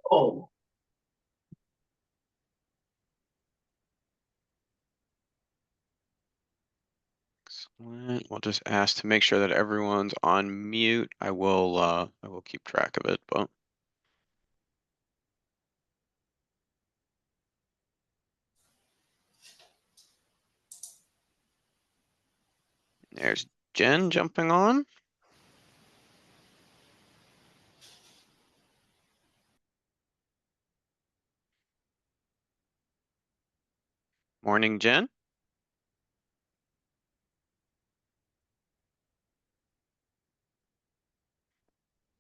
Oh, Excellent. We'll just ask to make sure that everyone's on mute. I will keep track of it, but there's Jen jumping on. Morning, Jen.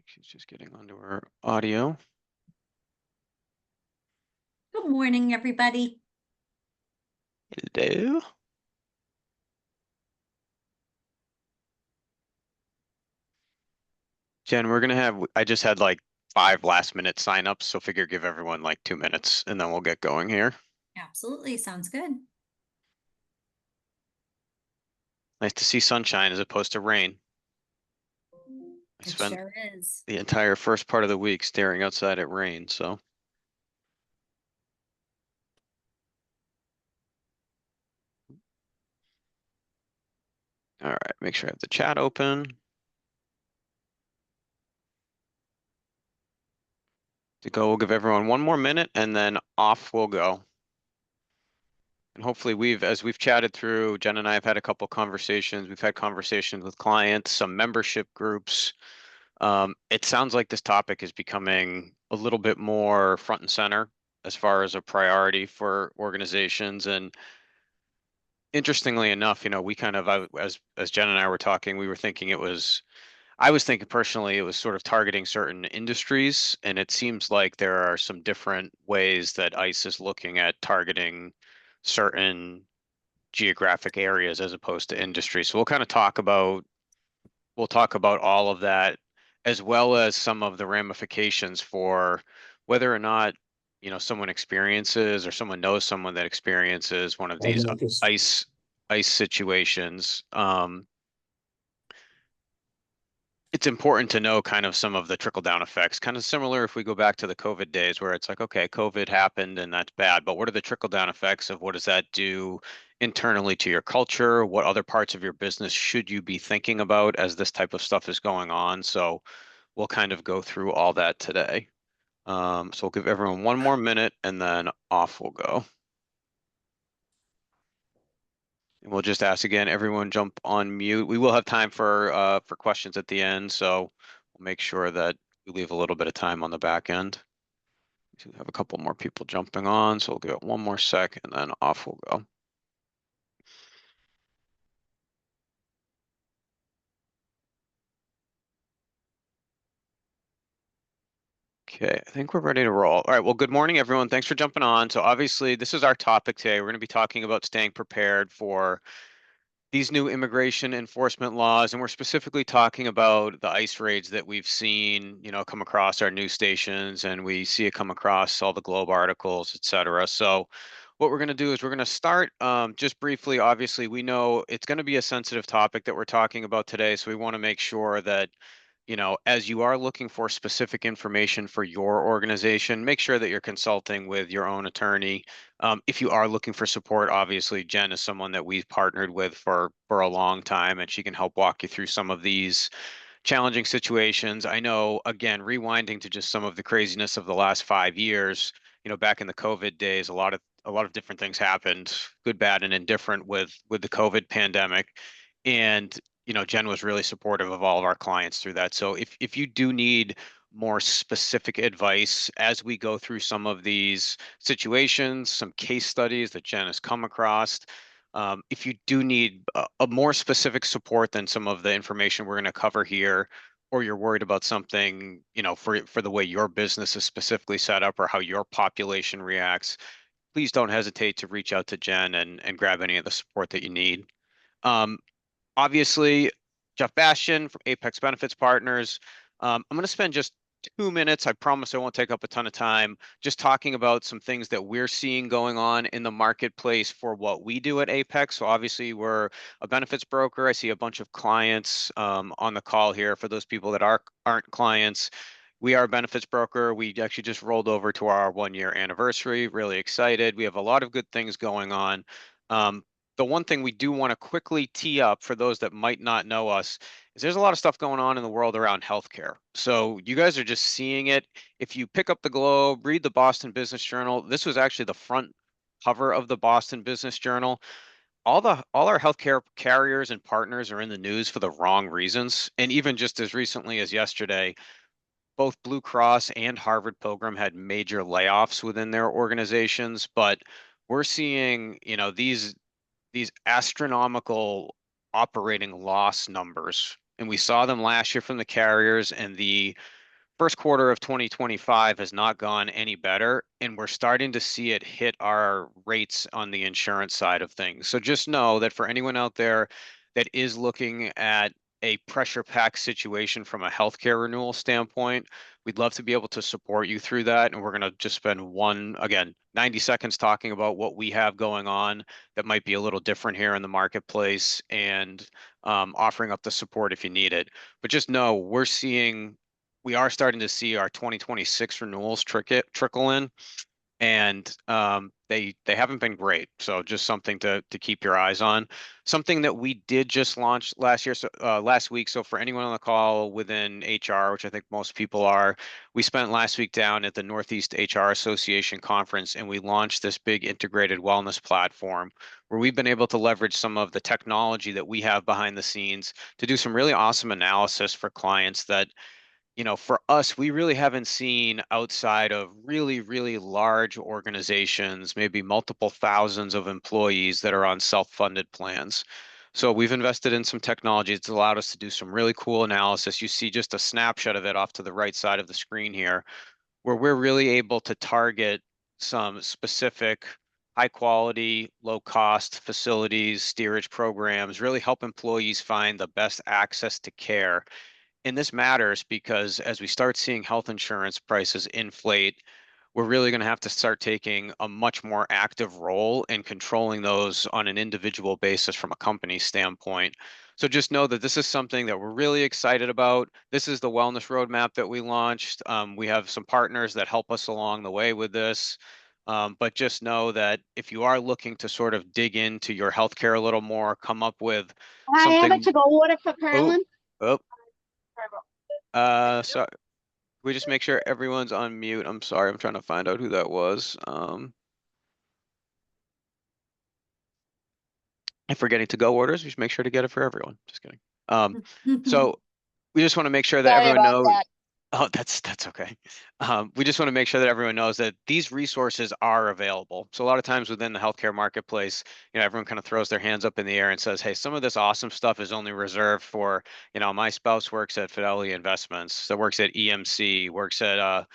She's just getting onto her audio. Good morning, everybody. Hello. Jen, I just had like 5 last-minute signups, so figure give everyone like 2 minutes and then we'll get going here. Absolutely, sounds good. Nice to see sunshine as opposed to rain. I It spent sure is. the entire first part of the week staring outside at rain, so. All right, make sure I have the chat open. We'll give everyone 1 more minute and then off we'll go. And hopefully as we've chatted through, Jen and I have had a couple conversations. We've had conversations with clients, some membership groups. It sounds like this topic is becoming a little bit more front and center as far as a priority for organizations. And interestingly enough, we kind of, as Jen and I were talking, I was thinking personally, it was sort of targeting certain industries, and it seems like there are some different ways that ICE is looking at targeting certain geographic areas as opposed to industry. So we'll talk about all of that, as well as some of the ramifications for whether or not, someone experiences or someone knows someone that experiences one of I these noticed. ICE situations. It's important to know kind of some of the trickle down effects, kind of similar if we go back to the COVID days where it's like, okay, COVID happened and that's bad, but what are the trickle down effects of what does that do internally to your culture? What other parts of your business should you be thinking about as this type of stuff is going on? So we'll kind of go through all that today. So we'll give everyone 1 more minute and then off we'll go. And we'll just ask again, everyone jump on mute. We will have time for questions at the end, so we'll make sure that we leave a little bit of time on the back end. We have a couple more people jumping on, so we'll give it 1 more sec and then off we'll go. Okay, I think we're ready to roll. All right, well, good morning, everyone. Thanks for jumping on. So obviously, this is our topic today. We're going to be talking about staying prepared for these new immigration enforcement laws, and we're specifically talking about the ICE raids that we've seen, come across our news stations, and we see it come across all the Globe articles, et cetera. So what we're going to do is we're going to start just briefly. Obviously, we know it's going to be a sensitive topic that we're talking about today, so we want to make sure that as you are looking for specific information for your organization, make sure that you're consulting with your own attorney. If you are looking for support, obviously Jen is someone that we've partnered with for a long time, and she can help walk you through some of these challenging situations. I know, again, rewinding to just some of the craziness of the last 5 years, back in the COVID days, a lot of different things happened, good, bad, and indifferent with the COVID pandemic. And Jen was really supportive of all of our clients through that. So if you do need more specific advice as we go through some of these situations, some case studies that Jen has come across, if you do need a more specific support than some of the information we're going to cover here, or you're worried about something, for the way your business is specifically set up or how your population reacts, please don't hesitate to reach out to Jen and grab any of the support that you need. Um, Obviously, Jeff Bastian from Apex Benefits Partners. I'm going to spend just 2 minutes. I promise I won't take up a ton of time. Just talking about some things that we're seeing going on in the marketplace for what we do at Apex. So obviously, we're a benefits broker. I see a bunch of clients on the call here. For those people that aren't clients, We are a benefits broker. We actually just rolled over to our 1 year anniversary. Really excited. We have a lot of good things going on. Um, the one thing we do want to quickly tee up for those that might not know us is there's a lot of stuff going on in the world around healthcare. So you guys are just seeing it. If you pick up the Globe, read the Boston Business Journal, this was actually the front cover of the Boston Business Journal. All our healthcare carriers and partners are in the news for the wrong reasons. And even just as recently as yesterday, both Blue Cross and Harvard Pilgrim had major layoffs within their organizations, but we're seeing, these astronomical operating loss numbers. And we saw them last year from the carriers, and the first quarter of 2025 has not gone any better, and we're starting to see it hit our rates on the insurance side of things. So just know that for anyone out there that is looking at a pressure pack situation from a healthcare renewal standpoint, we'd love to be able to support you through that. And we're going to just spend again, 90 seconds talking about what we have going on that might be a little different here in the marketplace, and offering up the support if you need it. But just know we are starting to see our 2026 renewals trickle in, and they haven't been great. So just something to keep your eyes on. Something that we did just launch last week. So for anyone on the call within HR, which I think most people are, we spent last week down at the Northeast HR Association conference, and we launched this big integrated wellness platform where we've been able to leverage some of the technology that we have behind the scenes to do some really awesome analysis for clients that, for us, we really haven't seen outside of really, really large organizations, maybe multiple thousands of employees that are on self-funded plans. So we've invested in some technology. It's allowed us to do some really cool analysis. You see just a snapshot of it off to the right side of the screen here, where we're really able to target some specific high quality, low cost facilities, steerage programs, really help employees find the best access to care. And this matters because as we start seeing health insurance prices inflate, we're really going to have to start taking a much more active role in controlling those on an individual basis from a company standpoint. So just know that this is something that we're really excited about. This is the wellness roadmap that we launched. We have some partners that help us along the way with this. But just know that if you are looking to sort of dig into your healthcare a little more, come up with I have a something. to-go order for Oh, Carolyn. oh, so we just make sure everyone's on mute. I'm sorry, I'm trying to find out who that was. If we're getting to-go orders, we should make sure to get it for everyone. Just kidding. So we just want to make sure that Sorry everyone about knows. that. Oh, that's okay. We just want to make sure that everyone knows that these resources are available. So a lot of times within the healthcare marketplace, everyone kind of throws their hands up in the air and says, "Hey, some of this awesome stuff is only reserved for, my spouse works at Fidelity Investments, that works at EMC, works at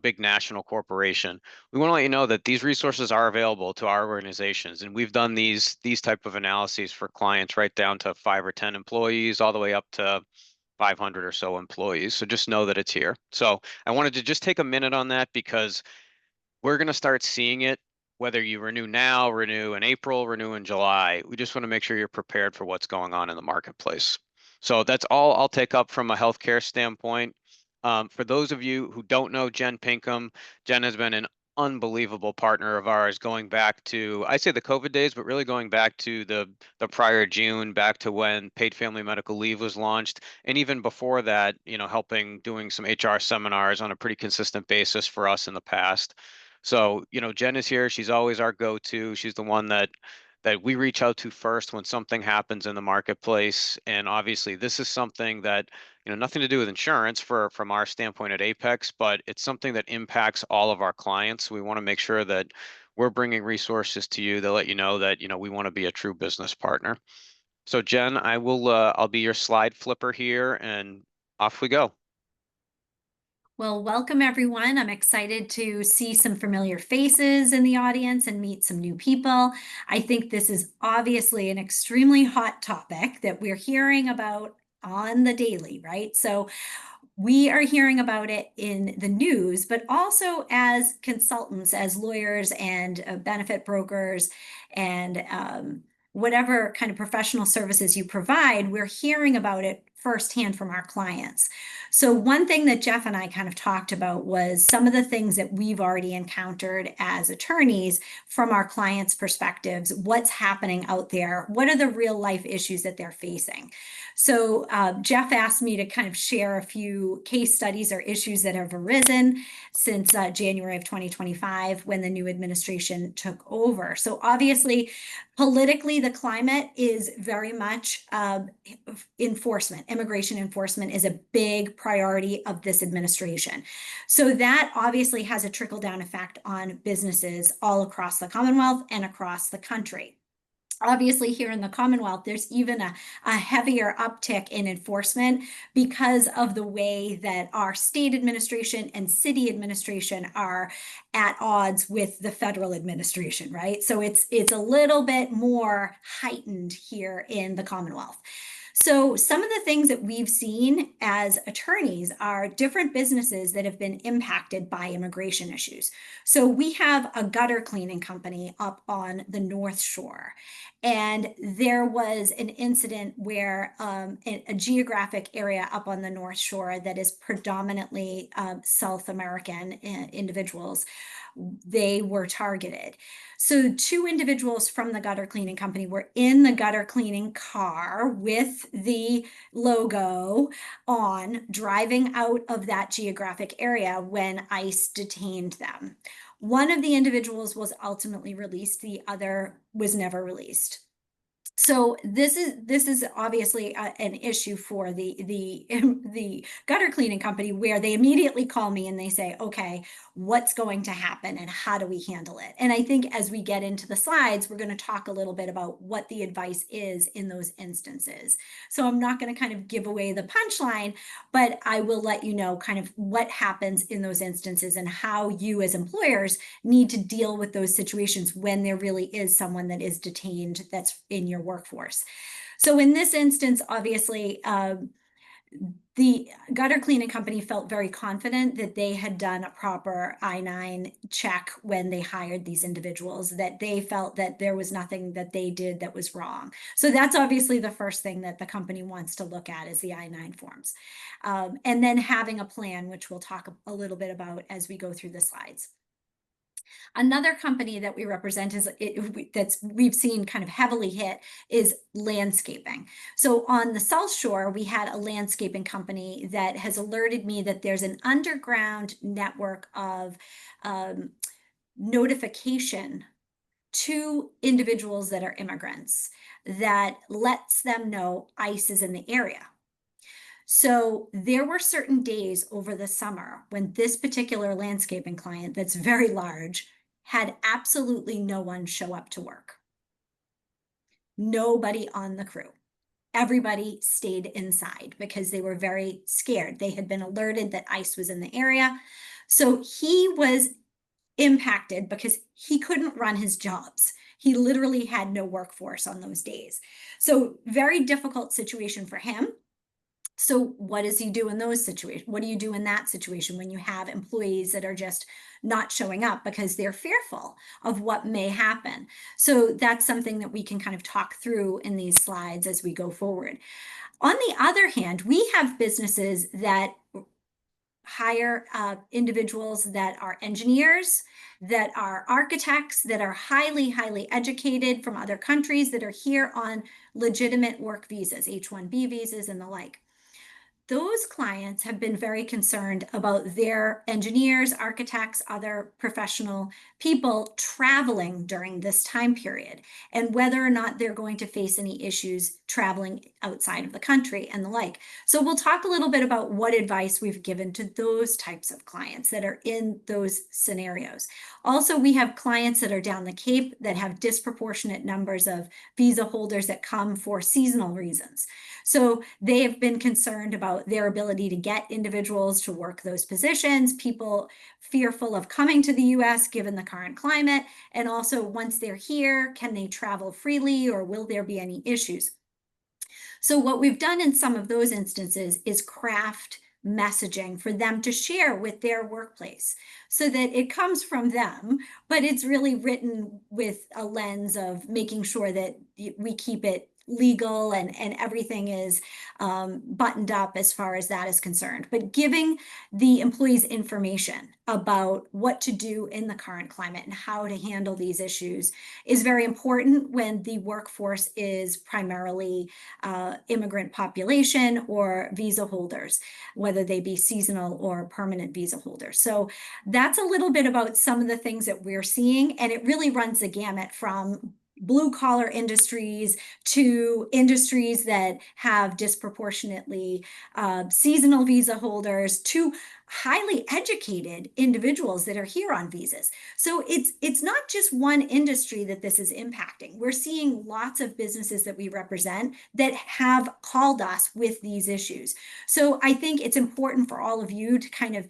big national corporation." We want to let you know that these resources are available to our organizations, and we've done these type of analyses for clients right down to 5 or 10 employees, all the way up to 500 or so employees. So just know that it's here. So I wanted to just take a minute on that because we're going to start seeing it, whether you renew now, renew in April, renew in July. We just want to make sure you're prepared for what's going on in the marketplace. So that's all I'll take up from a healthcare standpoint. For those of you who don't know Jen Pinkham, Jen has been an unbelievable partner of ours going back to, I say the COVID days, but really going back to the prior June, back to when paid family medical leave was launched. And even before that, helping doing some HR seminars on a pretty consistent basis for us in the past. So, Jen is here. She's always our go-to. She's the one that we reach out to first when something happens in the marketplace. And obviously, this is something that, nothing to do with insurance from our standpoint at Apex, but it's something that impacts all of our clients. We want to make sure that we're bringing resources to you that let you know that, we want to be a true business partner. So Jen, I'll be your slide flipper here, and off we go. Well, welcome everyone. I'm excited to see some familiar faces in the audience and meet some new people. I think this is obviously an extremely hot topic that we're hearing about on the daily, right? So we are hearing about it in the news, but also as consultants, as lawyers and benefit brokers and whatever kind of professional services you provide, we're hearing about it firsthand from our clients. So one thing that Jeff and I kind of talked about was some of the things that we've already encountered as attorneys from our clients' perspectives. What's happening out there? What are the real life issues that they're facing? So Jeff asked me to kind of share a few case studies or issues that have arisen since January of 2025 when the new administration took over. So obviously, politically, the climate is very much enforcement. Immigration enforcement is a big priority of this administration. So that obviously has a trickle down effect on businesses all across the Commonwealth and across the country. Obviously, here in the Commonwealth, there's even a heavier uptick in enforcement because of the way that our state administration and city administration are at odds with the federal administration, right? So it's a little bit more heightened here in the Commonwealth. So some of the things that we've seen as attorneys are different businesses that have been impacted by immigration issues. So we have a gutter cleaning company up on the North Shore. And there was an incident where a geographic area up on the North Shore that is predominantly South American individuals, they were targeted. So two individuals from the gutter cleaning company were in the gutter cleaning car with the logo on, driving out of that geographic area when ICE detained them. One of the individuals was ultimately released, the other was never released. So this is obviously an issue for the gutter cleaning company, where they immediately call me and they say, okay, what's going to happen and how do we handle it? And I think as we get into the slides, we're going to talk a little bit about what the advice is in those instances. So I'm not going to kind of give away the punchline, but I will let you know kind of what happens in those instances and how you as employers need to deal with those situations when there really is someone that is detained that's in your workforce. So in this instance, obviously, the gutter cleaning company felt very confident that they had done a proper I-9 check when they hired these individuals, that they felt that there was nothing that they did that was wrong. So that's obviously the first thing that the company wants to look at is the I-9 forms. And then having a plan, which we'll talk a little bit about as we go through the slides. Another company that we represent that's we've seen kind of heavily hit is landscaping. So on the South Shore, we had a landscaping company that has alerted me that there's an underground network of notification to individuals that are immigrants that lets them know ICE is in the area. So there were certain days over the summer when this particular landscaping client that's very large had absolutely no one show up to work. Nobody on the crew. Everybody stayed inside because they were very scared. They had been alerted that ICE was in the area. So he was impacted because he couldn't run his jobs. He literally had no workforce on those days. So very difficult situation for him. So what does he do in those situations? What do you do in that situation when you have employees that are just not showing up because they're fearful of what may happen? So that's something that we can kind of talk through in these slides as we go forward. On the other hand, we have businesses that hire individuals that are engineers, that are architects, that are highly, highly educated from other countries that are here on legitimate work visas, H-1B visas and the like. Those clients have been very concerned about their engineers, architects, other professional people traveling during this time period and whether or not they're going to face any issues traveling outside of the country and the like. So we'll talk a little bit about what advice we've given to those types of clients that are in those scenarios. Also, we have clients that are down the Cape that have disproportionate numbers of visa holders that come for seasonal reasons. So they have been concerned about their ability to get individuals to work those positions, people fearful of coming to the US given the current climate, and also once they're here, can they travel freely or will there be any issues? So what we've done in some of those instances is craft messaging for them to share with their workplace so that it comes from them, but it's really written with a lens of making sure that we keep it legal and everything is buttoned up as far as that is concerned. But giving the employees information about what to do in the current climate and how to handle these issues is very important when the workforce is primarily immigrant population or visa holders, whether they be seasonal or permanent visa holders. So that's a little bit about some of the things that we're seeing, and it really runs the gamut from blue collar industries to industries that have disproportionately seasonal visa holders to highly educated individuals that are here on visas. So it's not just one industry that this is impacting. We're seeing lots of businesses that we represent that have called us with these issues. So I think it's important for all of you to kind of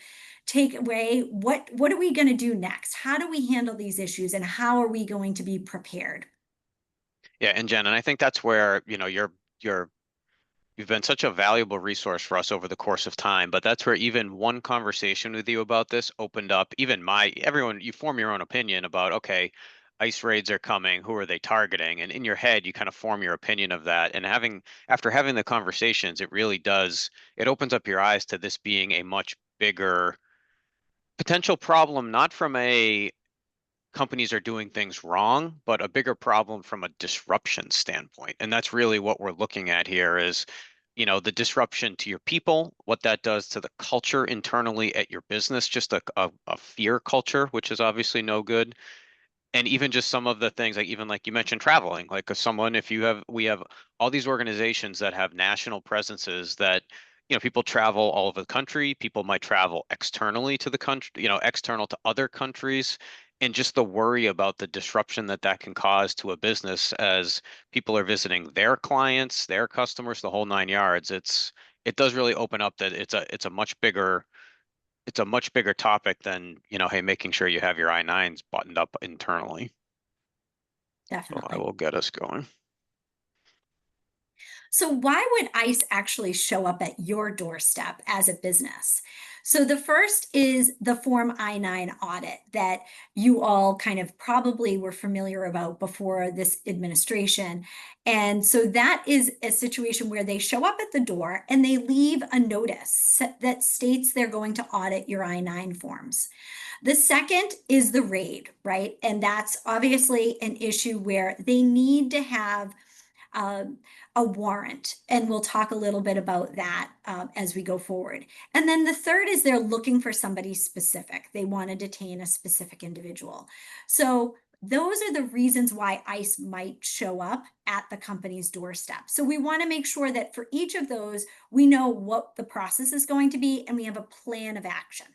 take away what are we going to do next? How do we handle these issues and how are we going to be prepared? Yeah, and Jen, and I think that's where, you're you've been such a valuable resource for us over the course of time, but that's where even one conversation with you about this opened up even everyone, you form your own opinion about, okay, ICE raids are coming, who are they targeting? And in your head, you kind of form your opinion of that. And after having the conversations, it opens up your eyes to this being a much bigger potential problem, not from a companies are doing things wrong, but a bigger problem from a disruption standpoint. And that's really what we're looking at here is, the disruption to your people, what that does to the culture internally at your business, just a fear culture, which is obviously no good. And even just some of the things like even like you mentioned traveling, like if you have we have all these organizations that have national presences that people travel all over the country, people might travel externally to the country, external to other countries, and just the worry about the disruption that that can cause to a business as people are visiting their clients, their customers, the whole nine yards. It does really open up that it's a much bigger topic than, hey, making sure you have your I-9s buttoned up internally. So I Definitely. will get us going. So, why would ICE actually show up at your doorstep as a business? So, the first is the Form I 9 audit that you all kind of probably were familiar about before this administration. And so, that is a situation where they show up at the door and they leave a notice that states they're going to audit your I 9 forms. The second is the raid, right? And that's obviously an issue where they need to have um, a warrant. And we'll talk a little bit about that as we go forward. And then the third is they're looking for somebody specific. They want to detain a specific individual. So those are the reasons why ICE might show up at the company's doorstep. So we want to make sure that for each of those, we know what the process is going to be and we have a plan of action.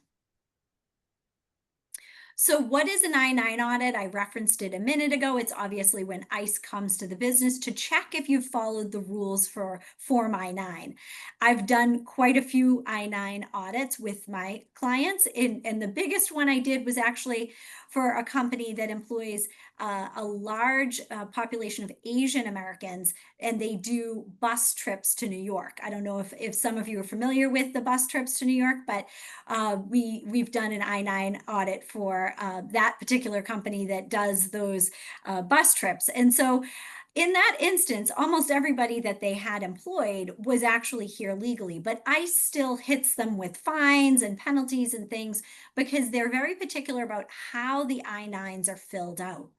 So, what is an I 9 audit? I referenced it a minute ago. It's obviously when ICE comes to the business to check if you've followed the rules for Form I 9. I've done quite a few I 9 audits with my clients, and the biggest one I did was actually for a company that employs a large population of Asian Americans, and they do bus trips to New York. I don't know if some of you are familiar with the bus trips to New York, but we've done an I-9 audit for that particular company that does those bus trips. And so in that instance, almost everybody that they had employed was actually here legally, but ICE still hits them with fines and penalties and things because they're very particular about how the I-9s are filled out.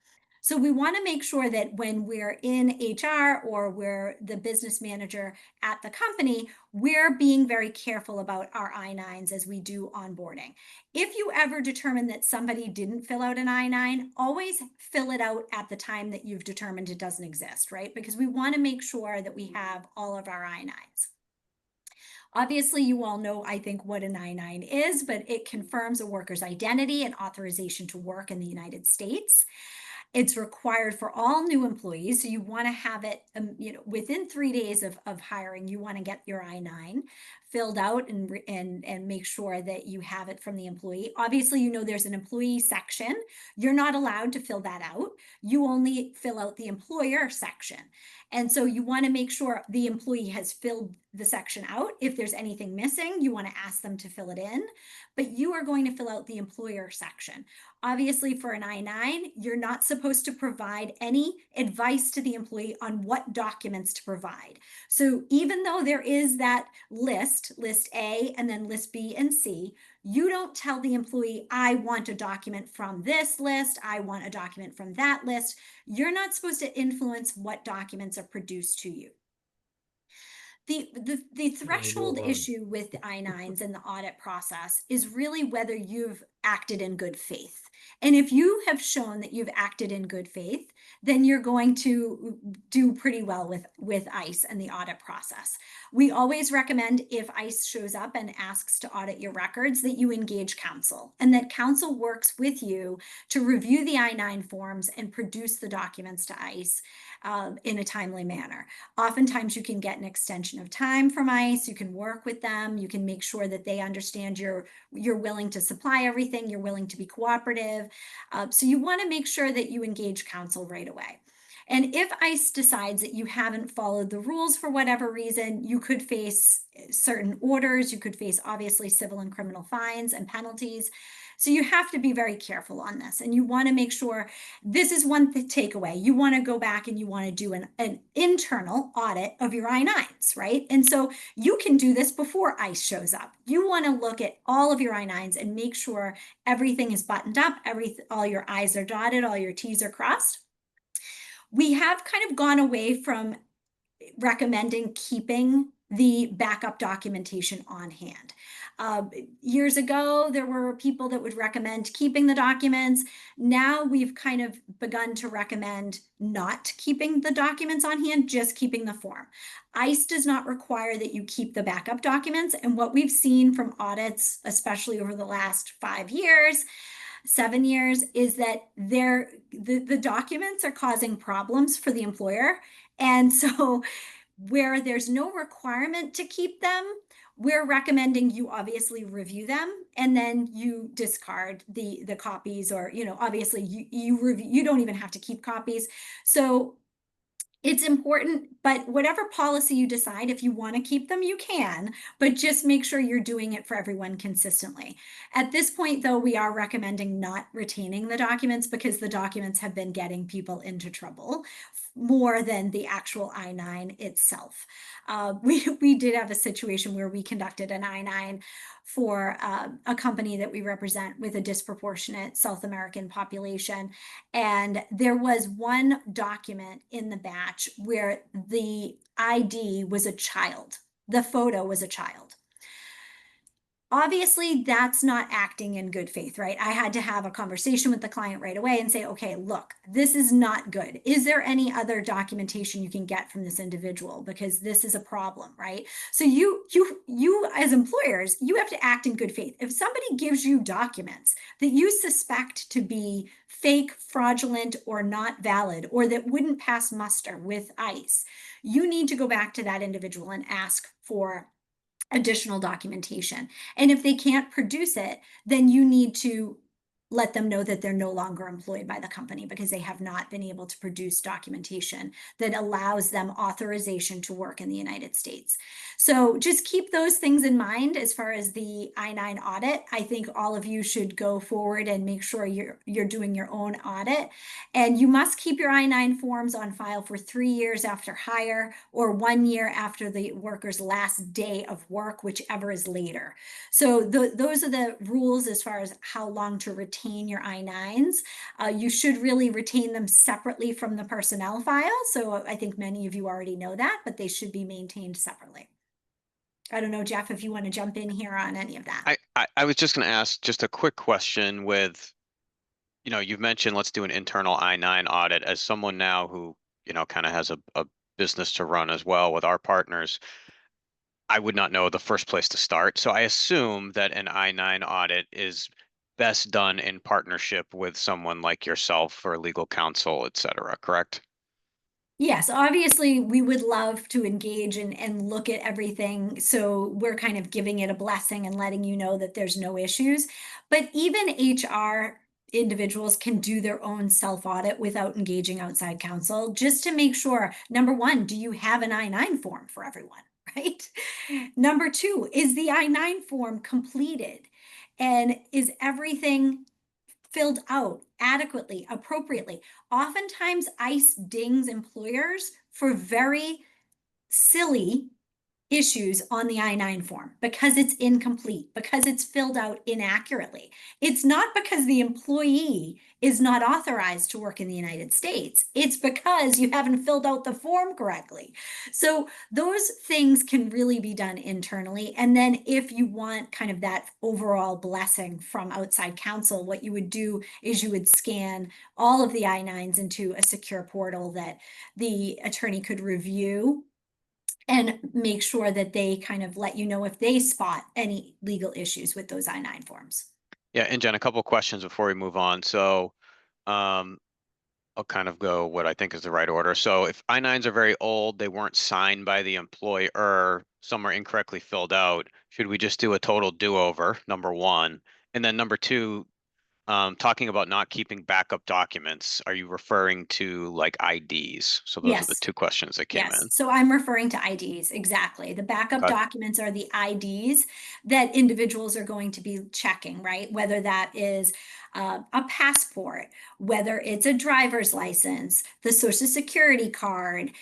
So we want to make sure that when we're in HR or we're the business manager at the company, we're being very careful about our I-9s as we do onboarding. If you ever determine that somebody didn't fill out an I-9, always fill it out at the time that you've determined it doesn't exist, right? Because we want to make sure that we have all of our I-9s. Obviously, you all know, I think, what an I-9 is, but it confirms a worker's identity and authorization to work in the United States. It's required for all new employees. So you want to have it, within 3 days of hiring, you want to get your I-9 filled out and make sure that you have it from the employee. Obviously, you know there's an employee section. You're not allowed to fill that out. You only fill out the employer section. And so you want to make sure the employee has filled the section out. If there's anything missing, you want to ask them to fill it in, but you are going to fill out the employer section. Obviously, for an I-9, you're not supposed to provide any advice to the employee on what documents to provide. So even though there is that list A, and then list B and C, you don't tell the employee, I want a document from this list, I want a document from that list. You're not supposed to influence what documents are produced to you. The threshold issue with the I-9s and the audit process is really whether you've acted in good faith. And if you have shown that you've acted in good faith, then you're going to do pretty well with ICE and the audit process. We always recommend, if ICE shows up and asks to audit your records, that you engage counsel, and that counsel works with you to review the I-9 forms and produce the documents to ICE in a timely manner. Oftentimes you can get an extension of time from ICE, you can work with them, you can make sure that they understand you're willing to supply everything, you're willing to be cooperative. So you want to make sure that you engage counsel right away. And if ICE decides that you haven't followed the rules for whatever reason, you could face certain orders, you could face obviously civil and criminal fines and penalties. So you have to be very careful on this, and you want to make sure. This is one takeaway. You want to go back and you want to do an internal audit of your I-9s, right? And so you can do this before ICE shows up. You want to look at all of your I-9s and make sure everything is buttoned up, all your I's are dotted, all your T's are crossed. We have kind of gone away from recommending keeping the backup documentation on hand. Years ago, there were people that would recommend keeping the documents. Now we've kind of begun to recommend not keeping the documents on hand, just keeping the form. ICE does not require that you keep the backup documents. And what we've seen from audits, especially over the last 5 years, 7 years, is that the documents are causing problems for the employer. And so where there's no requirement to keep them, we're recommending you obviously review them and then you discard the copies, or obviously you don't even have to keep copies. So it's important, but whatever policy you decide, if you want to keep them, you can, but just make sure you're doing it for everyone consistently. At this point, though, we are recommending not retaining the documents because the documents have been getting people into trouble more than the actual I-9 itself. We did have a situation where we conducted an I-9 for a company that we represent with a disproportionate South American population. And there was one document in the batch where the ID was a child. The photo was a child. Obviously, that's not acting in good faith, right? I had to have a conversation with the client right away and say, okay, look, this is not good. Is there any other documentation you can get from this individual? Because this is a problem, right? So you as employers, you have to act in good faith. If somebody gives you documents that you suspect to be fake, fraudulent, or not valid, or that wouldn't pass muster with ICE, you need to go back to that individual and ask for additional documentation. And if they can't produce it, then you need to let them know that they're no longer employed by the company because they have not been able to produce documentation that allows them authorization to work in the United States. So just keep those things in mind as far as the I-9 audit. I think all of you should go forward and make sure you're doing your own audit. And you must keep your I-9 forms on file for 3 years after hire or 1 year after the worker's last day of work, whichever is later. So those are the rules as far as how long to retain your I-9s. You should really retain them separately from the personnel file. So I think many of you already know that, but they should be maintained separately. I don't know, Jeff, if you want to jump in here on any of that. I was just going to ask just a quick question with, you've mentioned let's do an internal I-9 audit. As someone now who, kind of has a business to run as well with our partners, I would not know the first place to start. So I assume that an I-9 audit is best done in partnership with someone like yourself or legal counsel, et cetera, correct? Yes, obviously, we would love to engage and look at everything. So we're kind of giving it a blessing and letting you know that there's no issues. But even HR individuals can do their own self-audit without engaging outside counsel, just to make sure, number one, do you have an I-9 form for everyone, right? Number two, is the I-9 form completed? And is everything filled out adequately, appropriately? Oftentimes, ICE dings employers for very silly issues on the I-9 form because it's incomplete, because it's filled out inaccurately. It's not because the employee is not authorized to work in the United States. It's because you haven't filled out the form correctly. So those things can really be done internally. And then if you want kind of that overall blessing from outside counsel, what you would do is you would scan all of the I-9s into a secure portal that the attorney could review and make sure that they kind of let you know if they spot any legal issues with those I-9 forms. Yeah, and Jen, a couple questions before we move on. So, um, I'll kind of go what I think is the right order. So if I-9s are very old, they weren't signed by the employer, some are incorrectly filled out, should we just do a total do-over, number one? And then number two, talking about not keeping backup documents, are you referring to like IDs? So those are the Yes. two questions that came Yes, in. so I'm referring to IDs, exactly. The backup Okay. documents are the IDs that individuals are going to be checking, right? Whether that is a passport, whether it's a driver's license, the social security card,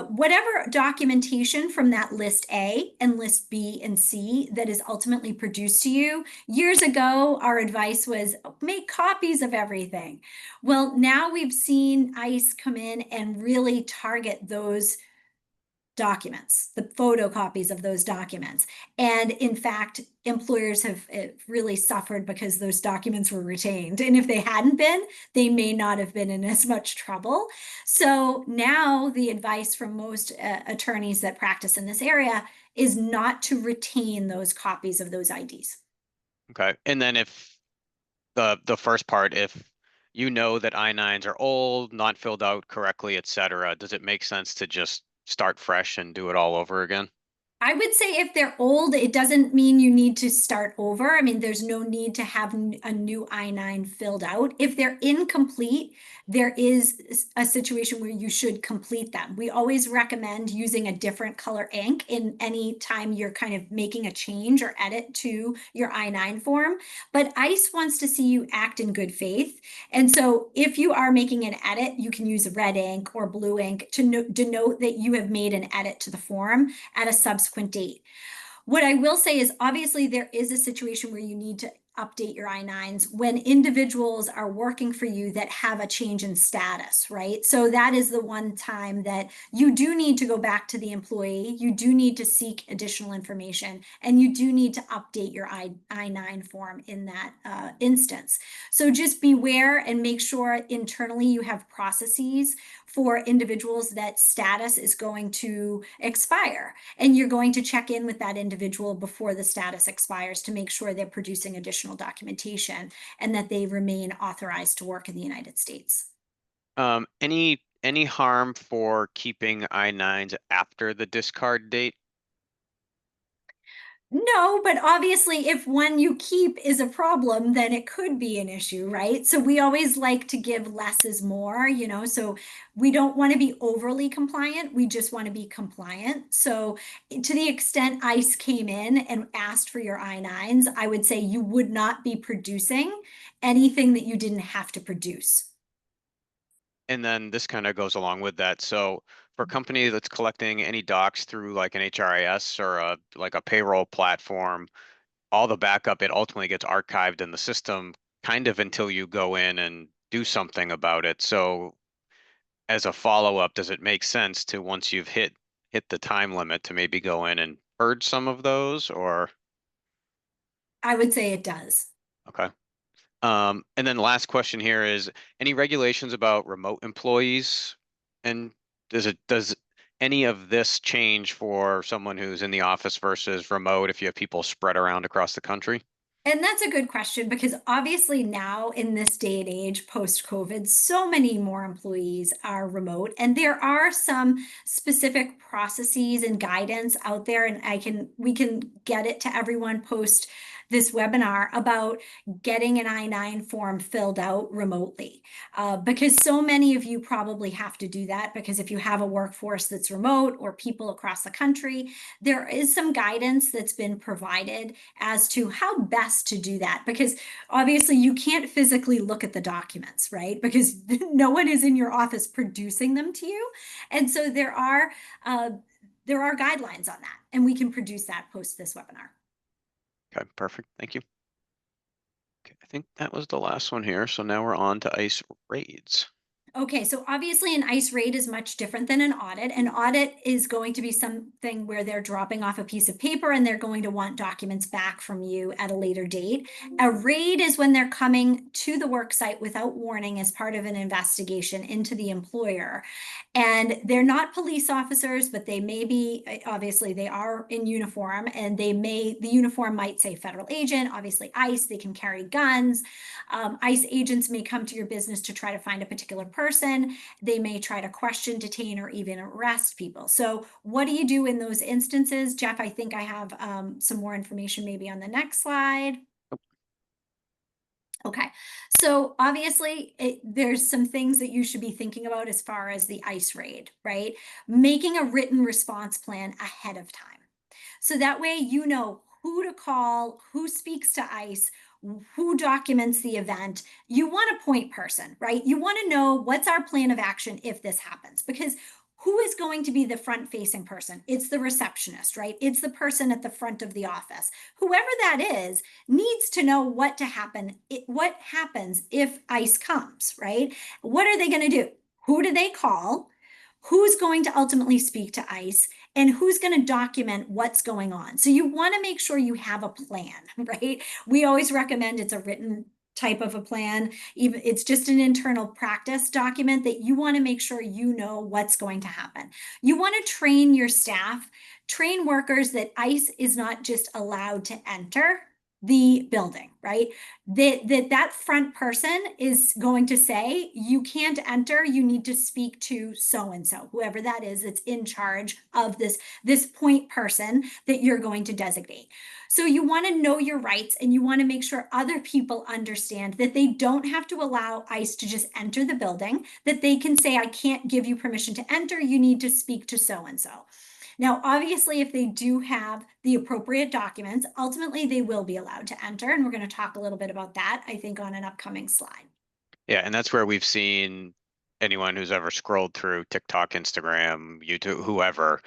whatever documentation from that list A and list B and C that is ultimately produced to you. Years ago, our advice was make copies of everything. Well, now we've seen ICE come in and really target those documents, the photocopies of those documents. And in fact, employers have really suffered because those documents were retained. And if they hadn't been, they may not have been in as much trouble. So now the advice from most attorneys that practice in this area is not to retain those copies of those IDs. Okay. And then if the first part, if you know that I-9s are old, not filled out correctly, et cetera, does it make sense to just start fresh and do it all over again? I would say if they're old, it doesn't mean you need to start over. I mean, there's no need to have a new I-9 filled out. If they're incomplete, there is a situation where you should complete them. We always recommend using a different color ink in any time you're kind of making a change or edit to your I-9 form. But ICE wants to see you act in good faith. And so if you are making an edit, you can use red ink or blue ink to denote that you have made an edit to the form at a subsequent date. What I will say is obviously there is a situation where you need to update your I-9s when individuals are working for you that have a change in status, right? So that is the one time that you do need to go back to the employee, you do need to seek additional information, and you do need to update your I-9 form in that instance. So just beware and make sure internally you have processes for individuals that status is going to expire. And you're going to check in with that individual before the status expires to make sure they're producing additional documentation and that they remain authorized to work in the United States. Any harm for keeping I-9s after the discard date? No, but obviously, if one you keep is a problem, then it could be an issue, right? So we always like to give less is more, so we don't want to be overly compliant. We just want to be compliant. So to the extent ICE came in and asked for your I-9s, I would say you would not be producing anything that you didn't have to produce. And then this kind of goes along with that. So for a company that's collecting any docs through like an HRIS or like a payroll platform, all the backup, it ultimately gets archived in the system kind of until you go in and do something about it. So as a follow-up, does it make sense to once you've hit the time limit to maybe go in and purge some of those or I would say it does. okay. And then the last question here is any regulations about remote employees? And does any of this change for someone who's in the office versus remote if you have people spread around across the country? And that's a good question because obviously now in this day and age, post-COVID, so many more employees are remote, and there are some specific processes and guidance out there, and we can get it to everyone post this webinar about getting an I-9 form filled out remotely. Because so many of you probably have to do that because if you have a workforce that's remote or people across the country, there is some guidance that's been provided as to how best to do that, because obviously you can't physically look at the documents, right? Because no one is in your office producing them to you. And so uh, there are guidelines on that, and we can produce that post this webinar. Okay, perfect. Thank you. Okay, I think that was the last one here. So now we're on to ICE raids. Okay, so obviously an ICE raid is much different than an audit. An audit is going to be something where they're dropping off a piece of paper and they're going to want documents back from you at a later date. A raid is when they're coming to the work site without warning as part of an investigation into the employer. And they're not police officers, but they may be, obviously they are in uniform, and the uniform might say federal agent, obviously ICE, they can carry guns. ICE agents may come to your business to try to find a particular person. They may try to question, detain, or even arrest people. So what do you do in those instances? Jeff, I think I have some more information maybe on the next slide. Okay, so obviously there's some things that you should be thinking about as far as the ICE raid, right? Making a written response plan ahead of time. So that way you know who to call, who speaks to ICE, who documents the event. You want a point person, right? You want to know what's our plan of action if this happens, because who is going to be the front facing person? It's the receptionist, right? It's the person at the front of the office. Whoever that is needs to know what to happen, what happens if ICE comes, right? What are they going to do? Who do they call? Who's going to ultimately speak to ICE? And who's going to document what's going on? So you want to make sure you have a plan, right? We always recommend it's a written type of a plan. Even it's just an internal practice document that you want to make sure you know what's going to happen. You want to train your staff, train workers that ICE is not just allowed to enter the building, right? That front person is going to say, you can't enter, you need to speak to so-and-so, whoever that is that's in charge of this point person that you're going to designate. So you want to know your rights, and you want to make sure other people understand that they don't have to allow ICE to just enter the building, that they can say, I can't give you permission to enter, you need to speak to so-and-so. Now, obviously, if they do have the appropriate documents, ultimately they will be allowed to enter. And we're going to talk a little bit about that, I think, on an upcoming slide. Yeah, and that's where we've seen anyone who's ever scrolled through TikTok, Instagram, YouTube, whoever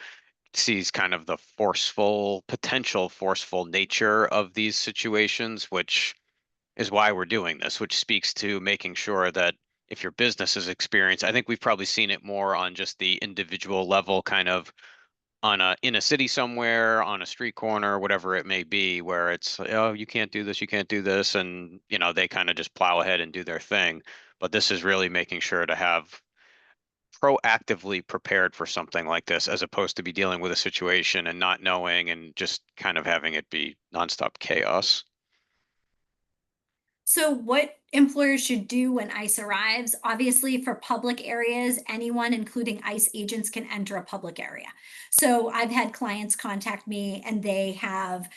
sees kind of the potential forceful nature of these situations, which is why we're doing this, which speaks to making sure that if your business is experienced, I think we've probably seen it more on just the individual level, kind of in a city somewhere, on a street corner, whatever it may be, where it's, oh, you can't do this, you can't do this, and they kind of just plow ahead and do their thing. But this is really making sure to have proactively prepared for something like this, as opposed to be dealing with a situation and not knowing and just kind of having it be nonstop chaos. So what employers should do when ICE arrives, obviously for public areas, anyone, including ICE agents, can enter a public area. So I've had clients contact me and they have,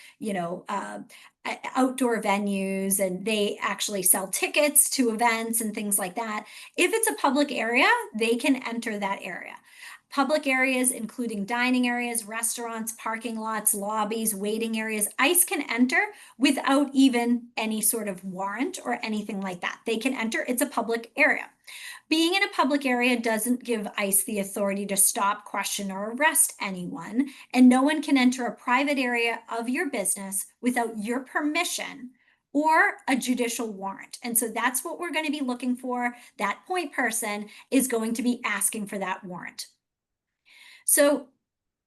outdoor venues, and they actually sell tickets to events and things like that. If it's a public area, they can enter that area. Public areas, including dining areas, restaurants, parking lots, lobbies, waiting areas, ICE can enter without even any sort of warrant or anything like that. They can enter, it's a public area. Being in a public area doesn't give ICE the authority to stop, question, or arrest anyone, and no one can enter a private area of your business without your permission or a judicial warrant. And so that's what we're going to be looking for. That point person is going to be asking for that warrant. So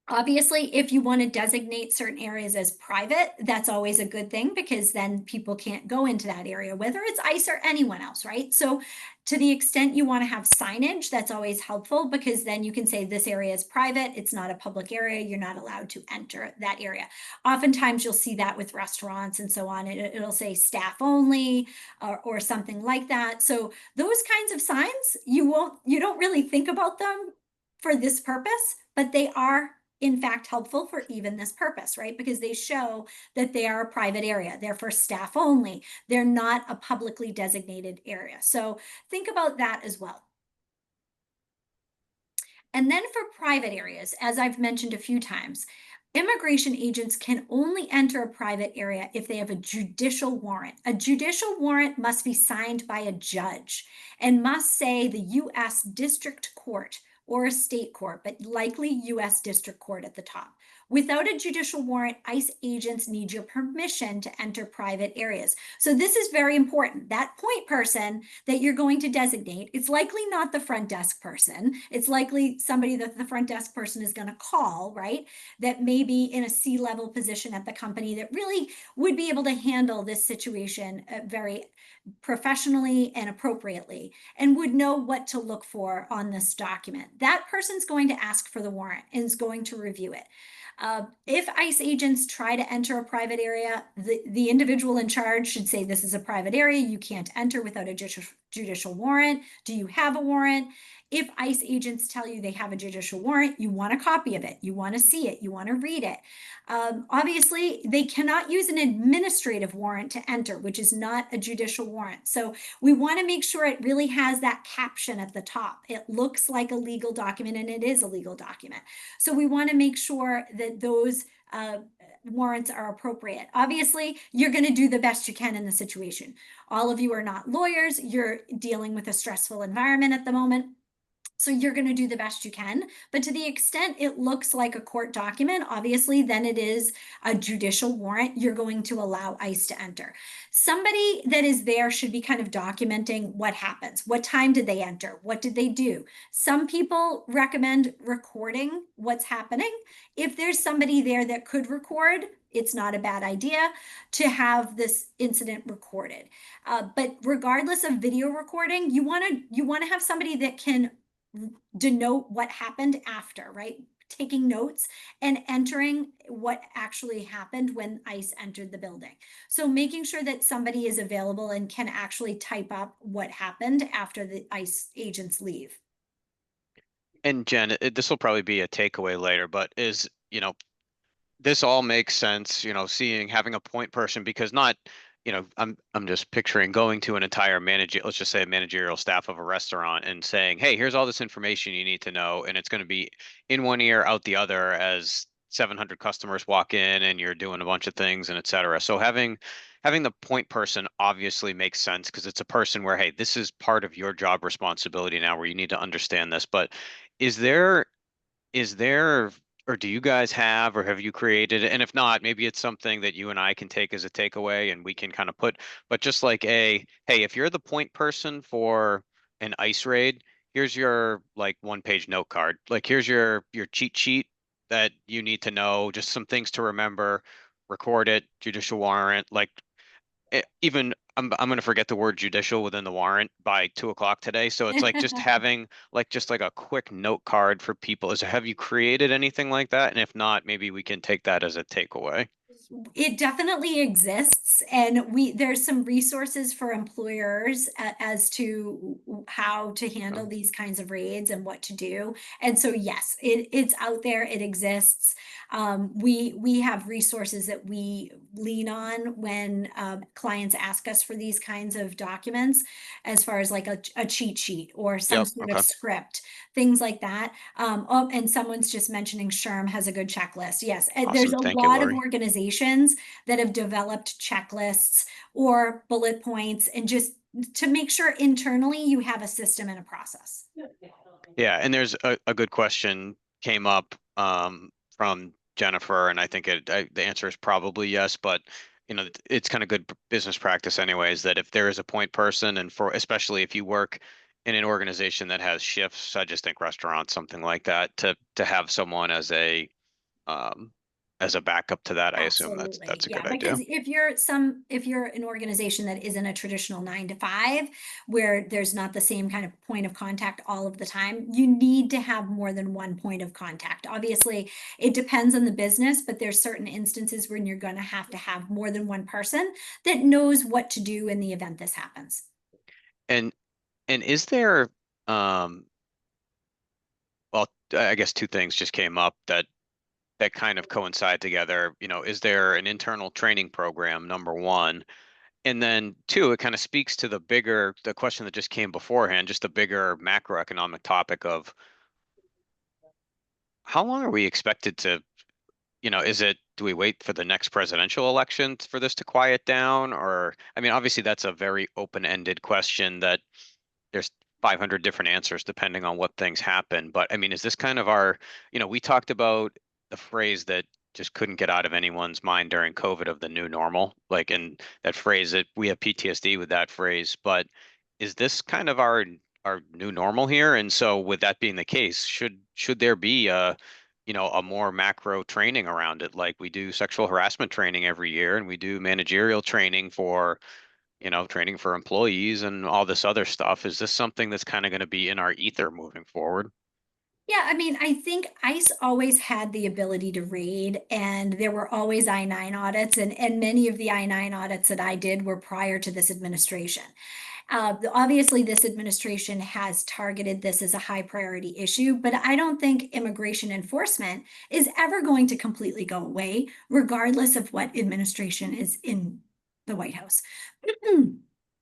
Obviously, if you want to designate certain areas as private, that's always a good thing because then people can't go into that area, whether it's ICE or anyone else, right? So to the extent you want to have signage, that's always helpful because then you can say this area is private, it's not a public area, you're not allowed to enter that area. Oftentimes you'll see that with restaurants and so on. It'll say staff only or something like that. So those kinds of signs, you don't really think about them for this purpose, but they are in fact helpful for even this purpose, right? Because they show that they are a private area. They're for staff only. They're not a publicly designated area. So think about that as well. And then for private areas, as I've mentioned a few times, immigration agents can only enter a private area if they have a judicial warrant. A judicial warrant must be signed by a judge and must say the U.S. District Court or a state court, but likely U.S. District Court at the top. Without a judicial warrant, ICE agents need your permission to enter private areas. So this is very important. That point person that you're going to designate, it's likely not the front desk person. It's likely somebody that the front desk person is going to call, right? That may be in a C-level position at the company that really would be able to handle this situation very professionally and appropriately and would know what to look for on this document. That person's going to ask for the warrant and is going to review it. If ICE agents try to enter a private area, the individual in charge should say, this is a private area. You can't enter without a judicial warrant. Do you have a warrant? If ICE agents tell you they have a judicial warrant, you want a copy of it. You want to see it. You want to read it. Obviously, they cannot use an administrative warrant to enter, which is not a judicial warrant. So we want to make sure it really has that caption at the top. It looks like a legal document, and it is a legal document. So we want to make sure that those warrants are appropriate. Obviously, you're going to do the best you can in the situation. All of you are not lawyers. You're dealing with a stressful environment at the moment. So you're going to do the best you can. But to the extent it looks like a court document, obviously, then it is a judicial warrant. You're going to allow ICE to enter. Somebody that is there should be kind of documenting what happens. What time did they enter? What did they do? Some people recommend recording what's happening. If there's somebody there that could record, it's not a bad idea to have this incident recorded. But regardless of video recording, you want to have somebody that can denote what happened after, right? Taking notes and entering what actually happened when ICE entered the building. So making sure that somebody is available and can actually type up what happened after the ICE agents leave. And Jen, this will probably be a takeaway later, but this all makes sense, seeing having a point person because not, I'm just picturing going to an entire let's just say a managerial staff of a restaurant and saying, hey, here's all this information you need to know, and it's going to be in one ear, out the other as 700 customers walk in and you're doing a bunch of things and et cetera. So having the point person obviously makes sense because it's a person where, hey, this is part of your job responsibility now where you need to understand this. But is there is there, or do you guys have, or have you created, and if not, maybe it's something that you and I can take as a takeaway and we can kind of but just like hey, if you're the point person for an ice raid, here's your like one-page note card. Like here's your cheat sheet that you need to know, just some things to remember, record it, judicial warrant, like even I'm going to forget the word judicial within the warrant by 2 o'clock today. So it's like just having just like a quick note card for people. Have you created anything like that? And if not, maybe we can take that as a takeaway. It definitely exists, and there's some resources for employers as to how to handle Okay. these kinds of raids and what to do. And so, yes, it's out there. It exists. We have resources that we lean on when clients ask us for these kinds of documents, as far as like a cheat sheet or some Yep. sort of Okay. script, things like that. Oh, and someone's just mentioning SHRM has a good checklist. Yes, there's Awesome. a Thank you, lot of Lori. organizations that have developed checklists or bullet points, and just to make sure internally you have a system and a process. Yeah, and there's a good question came up from Jennifer, and I think the answer is probably yes, but it's kind of good business practice anyways that if there is a point person, and for especially if you work in an organization that has shifts, I just think restaurants, something like that, to have someone as a um, as a backup to that. I assume Absolutely. that's a Yeah, good idea. because if you're an organization that isn't a traditional 9 to 5, where there's not the same kind of point of contact all of the time, you need to have more than one point of contact. Obviously, it depends on the business, but there's certain instances when you're going to have more than one person that knows what to do in the event this happens. And is there well, I guess two things just came up that kind of coincide together. Is there an internal training program, number one? And then two, it kind of speaks to the question that just came beforehand, just the bigger macroeconomic topic of how long are we expected to, do we wait for the next presidential election for this to quiet down? Or, I mean, obviously that's a very open-ended question that there's 500 different answers depending on what things happen. But I mean, is this kind of we talked about the phrase that just couldn't get out of anyone's mind during COVID of the new normal, like, and that phrase that we have PTSD with that phrase. But is this kind of our new normal here? And so with that being the case, should there be a more macro training around it, like we do sexual harassment training every year and we do managerial training for training for employees and all this other stuff. Is this something that's kind of going to be in our ether moving forward? Yeah, I mean, I think ICE always had the ability to raid, and there were always I-9 audits, and many of the I-9 audits that I did were prior to this administration. Obviously, this administration has targeted this as a high priority issue, but I don't think immigration enforcement is ever going to completely go away, regardless of what administration is in the White House.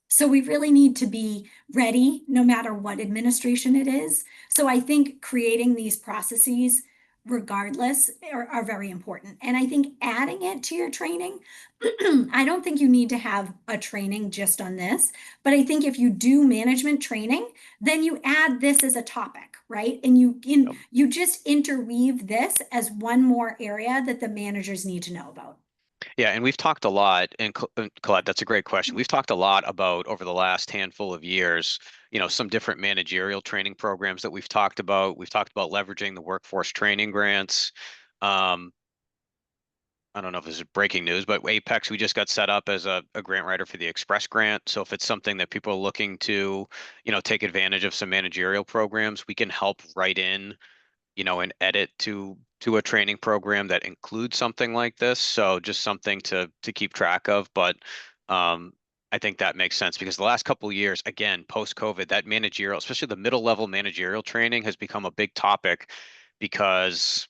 So we really need to be ready no matter what administration it is. So I think creating these processes regardless are very important. And I think adding it to your training, I don't think you need to have a training just on this, but I think if you do management training, then you add this as a topic, right? And Yep. you just interweave this as one more area that the managers need to know about. Yeah, and we've talked a lot, and Colette, that's a great question. We've talked a lot about over the last handful of years, some different managerial training programs that we've talked about. We've talked about leveraging the workforce training grants. Um, I don't know if this is breaking news, but Apex, we just got set up as a grant writer for the Express grant. So if it's something that people are looking to, take advantage of some managerial programs, we can help write in an edit to a training program that includes something like this. So just something to keep track of. But um, I think that makes sense because the last couple of years, again, post COVID, that managerial, especially the middle level managerial training, has become a big topic because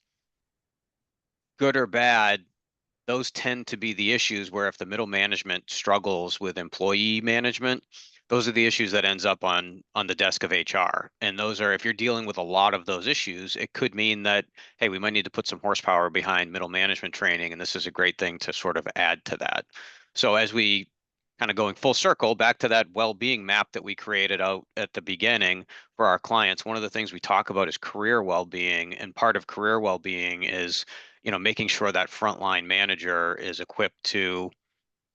good or bad, those tend to be the issues where if the middle management struggles with employee management, those are the issues that ends up on the desk of HR. And those are, if you're dealing with a lot of those issues, it could mean that, hey, we might need to put some horsepower behind middle management training, and this is a great thing to sort of add to that. So as we kind of going full circle back to that well-being map that we created out at the beginning for our clients, one of the things we talk about is career well-being, and part of career well-being is making sure that frontline manager is equipped to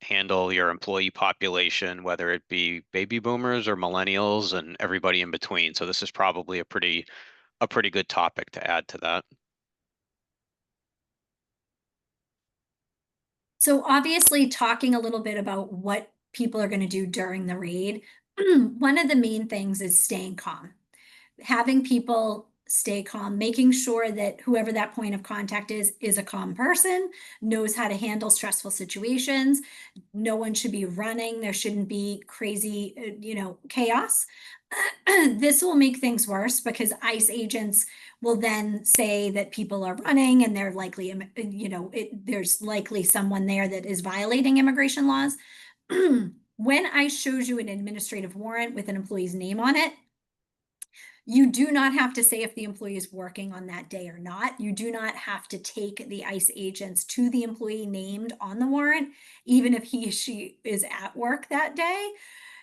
handle your employee population, whether it be baby boomers or millennials and everybody in between. So this is probably a pretty good topic to add to that. So obviously talking a little bit about what people are going to do during the raid, one of the main things is staying calm, having people stay calm, making sure that whoever that point of contact is a calm person, knows how to handle stressful situations. No one should be running. There shouldn't be crazy, chaos. This will make things worse because ICE agents will then say that people are running and they're likely, there's likely someone there that is violating immigration laws. When ICE shows you an administrative warrant with an employee's name on it, you do not have to say if the employee is working on that day or not. You do not have to take the ICE agents to the employee named on the warrant, even if he or she is at work that day.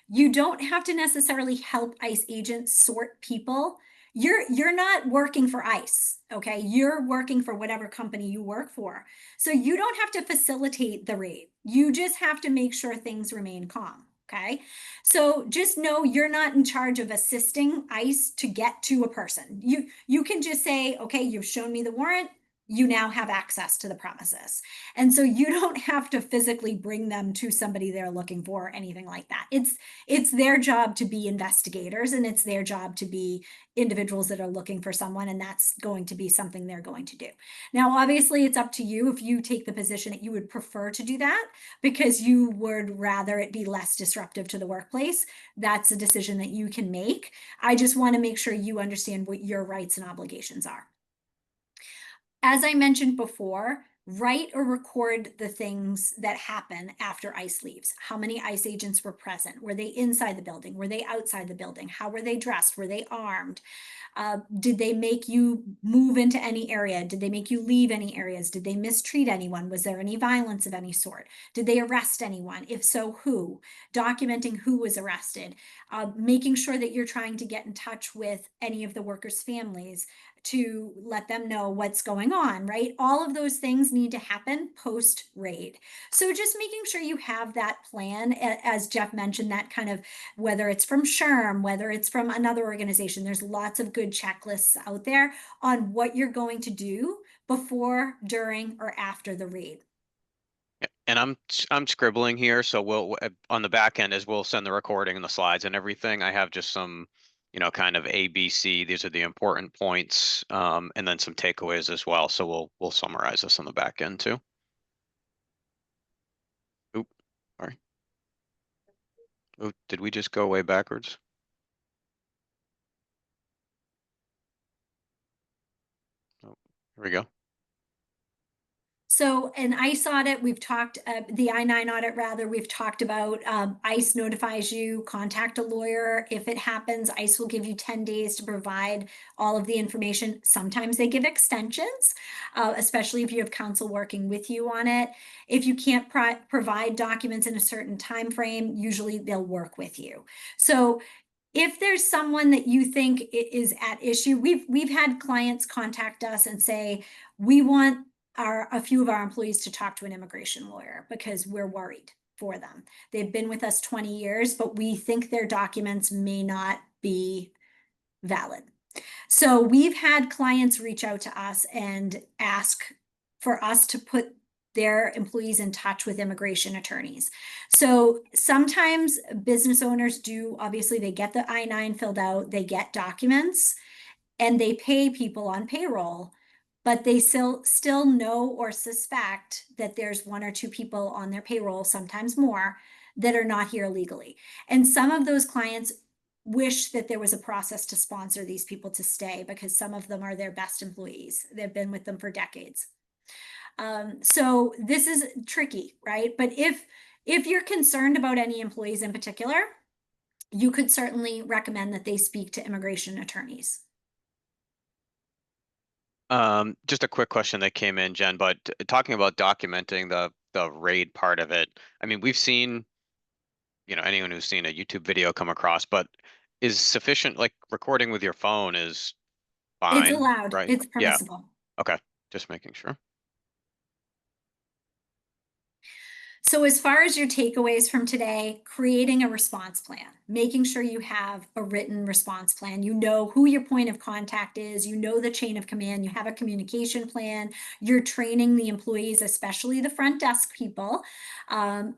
You don't have to necessarily help ICE agents sort people. You're not working for ICE, okay? You're working for whatever company you work for. So you don't have to facilitate the raid. You just have to make sure things remain calm, okay? So just know you're not in charge of assisting ICE to get to a person. You can just say, okay, you've shown me the warrant. you now have access to the premises. And so you don't have to physically bring them to somebody they're looking for or anything like that. It's their job to be investigators, and it's their job to be individuals that are looking for someone, and that's going to be something they're going to do. Now, obviously, it's up to you if you take the position that you would prefer to do that because you would rather it be less disruptive to the workplace. That's a decision that you can make. I just want to make sure you understand what your rights and obligations are. As I mentioned before, write or record the things that happen after ICE leaves. How many ICE agents were present? Were they inside the building? Were they outside the building? How were they dressed? Were they armed? Did they make you move into any area? Did they make you leave any areas? Did they mistreat anyone? Was there any violence of any sort? Did they arrest anyone? If so, who? Documenting who was arrested. Making sure that you're trying to get in touch with any of the workers' families to let them know what's going on, right? All of those things need to happen post raid. So just making sure you have that plan, as Jeff mentioned, that kind of, whether it's from SHRM, whether it's from another organization, there's lots of good checklists out there on what you're going to do before, during, or after the raid. Yeah, and I'm scribbling here, so we'll on the back end as we'll send the recording and the slides and everything. I have just some, kind of A, B, C. These are the important points, and then some takeaways as well. So we'll summarize this on the back end too. Oop, sorry. Oop, did we just go way backwards? Oh, here we go. So an ICE audit, we've talked, the I-9 audit rather, we've talked about. ICE notifies you, contact a lawyer. If it happens, ICE will give you 10 days to provide all of the information. Sometimes they give extensions, especially if you have counsel working with you on it. If you can't provide documents in a certain time frame, usually they'll work with you. So if there's someone that you think is at issue, we've had clients contact us and say, we want a few of our employees to talk to an immigration lawyer because we're worried for them. They've been with us 20 years, but we think their documents may not be valid. So we've had clients reach out to us and ask for us to put their employees in touch with immigration attorneys. So sometimes business owners do, obviously, they get the I-9 filled out, they get documents, and they pay people on payroll, but they still know or suspect that there's one or two people on their payroll, sometimes more, that are not here legally. And some of those clients wish that there was a process to sponsor these people to stay because some of them are their best employees. They've been with them for decades. So this is tricky, right? But if you're concerned about any employees in particular, you could certainly recommend that they speak to immigration attorneys. Just a quick question that came in, Jen, but talking about documenting the raid part of it, I mean, we've seen, anyone who's seen a YouTube video come across, but is sufficient, like recording with your phone is It's fine, allowed, right? it's Yeah, permissible. okay, just making sure. So as far as your takeaways from today, creating a response plan, making sure you have a written response plan, you know who your point of contact is, you know the chain of command, you have a communication plan, you're training the employees, especially the front desk people,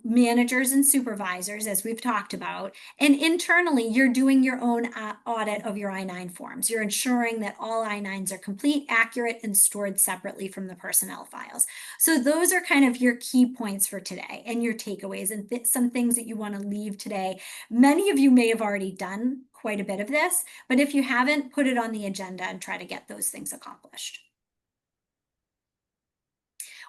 managers and supervisors, as we've talked about, and internally, you're doing your own audit of your I-9 forms. You're ensuring that all I-9s are complete, accurate, and stored separately from the personnel files. So those are kind of your key points for today and your takeaways and some things that you want to leave today. Many of you may have already done quite a bit of this, but if you haven't, put it on the agenda and try to get those things accomplished.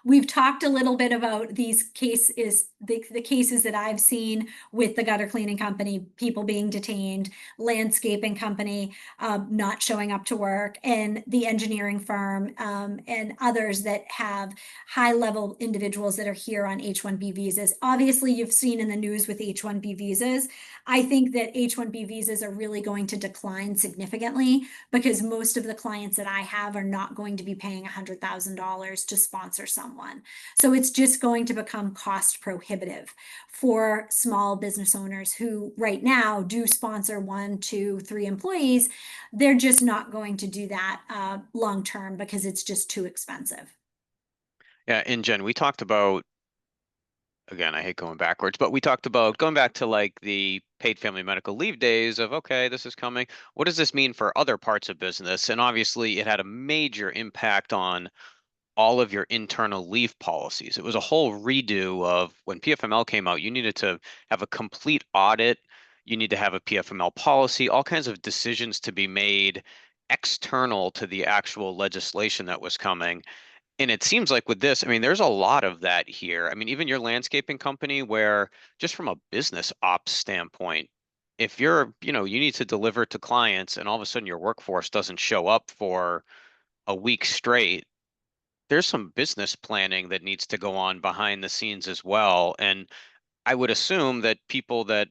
We've talked a little bit about these cases, the cases that I've seen with the gutter cleaning company, people being detained, landscaping company not showing up to work, and the engineering firm and others that have high-level individuals that are here on H-1B visas. Obviously, you've seen in the news with H-1B visas. I think that H-1B visas are really going to decline significantly because most of the clients that I have are not going to be paying $100,000 to sponsor someone. someone. So it's just going to become cost prohibitive for small business owners who right now do sponsor 1, 2, 3 employees. They're just not going to do that long term because it's just too expensive. Yeah, and Jen, we talked about, again, I hate going backwards, but we talked about going back to like the paid family medical leave days of, okay, this is coming. What does this mean for other parts of business? And obviously, it had a major impact on all of your internal leave policies. It was a whole redo of when PFML came out, you needed to have a complete audit. You need to have a PFML policy, all kinds of decisions to be made external to the actual legislation that was coming. And it seems like with this, I mean, there's a lot of that here. I mean, even your landscaping company, where just from a business ops standpoint, if you need to deliver to clients and all of a sudden your workforce doesn't show up for a week straight, there's some business planning that needs to go on behind the scenes as well. And I would assume that people that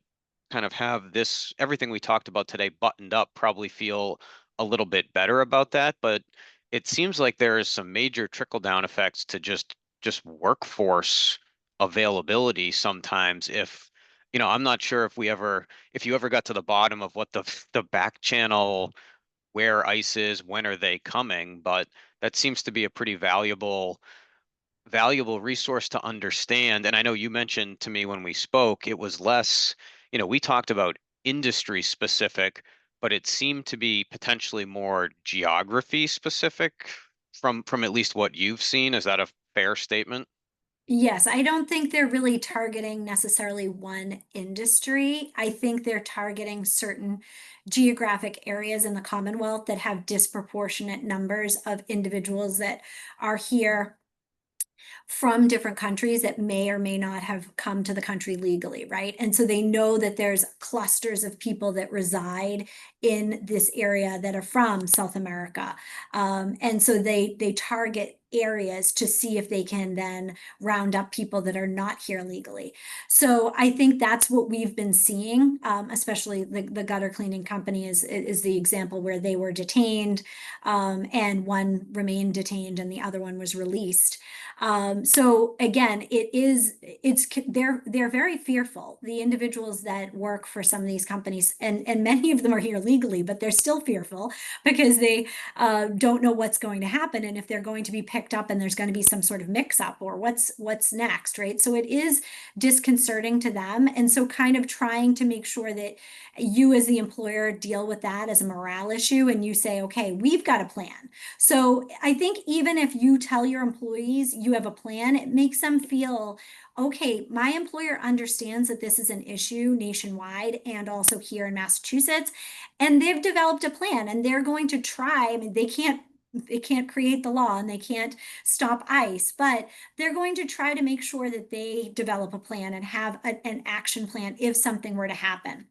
kind of have this, everything we talked about today buttoned up probably feel a little bit better about that. But it seems like there is some major trickle down effects to just workforce availability sometimes I'm not sure if you ever got to the bottom of what the back channel where ice is, when are they coming, but that seems to be a pretty valuable resource to understand. And I know you mentioned to me when we spoke, it was less, we talked about industry specific, but it seemed to be potentially more geography specific from at least what you've seen. Is that a fair statement? Yes, I don't think they're really targeting necessarily one industry. I think they're targeting certain geographic areas in the Commonwealth that have disproportionate numbers of individuals that are here from different countries that may or may not have come to the country legally, right? And so they know that there's clusters of people that reside in this area that are from South America. And so they target areas to see if they can then round up people that are not here legally. So I think that's what we've been seeing, especially the gutter cleaning company is the example where they were detained, and one remained detained and the other one was released. So again, they're very fearful. The individuals that work for some of these companies, and many of them are here legally, but they're still fearful because they don't know what's going to happen and if they're going to be picked up and there's going to be some sort of mix up or what's next, right? So it is disconcerting to them, and so kind of trying to make sure that you as the employer deal with that as a morale issue and you say, okay, we've got a plan. So I think even if you tell your employees you have a plan, it makes them feel, okay, my employer understands that this is an issue nationwide and also here in Massachusetts, and they've developed a plan and they're going to try. I mean, they can't create the law and they can't stop ice, but they're going to try to make sure that they develop a plan and have an action plan if something were to happen.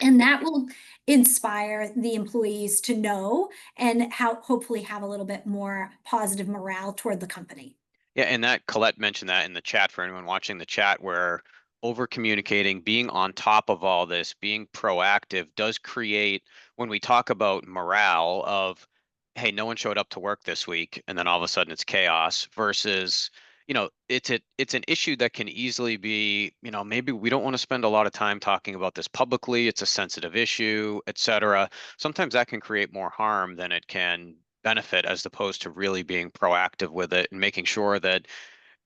And that will inspire the employees to know and how hopefully have a little bit more positive morale toward the company. Yeah, and that Colette mentioned that in the chat for anyone watching the chat, where over communicating, being on top of all this, being proactive does create, when we talk about morale of, hey, no one showed up to work this week, and then all of a sudden it's chaos versus, it's an issue that can easily be, maybe we don't want to spend a lot of time talking about this publicly. It's a sensitive issue, et cetera. Sometimes that can create more harm than it can benefit as opposed to really being proactive with it and making sure that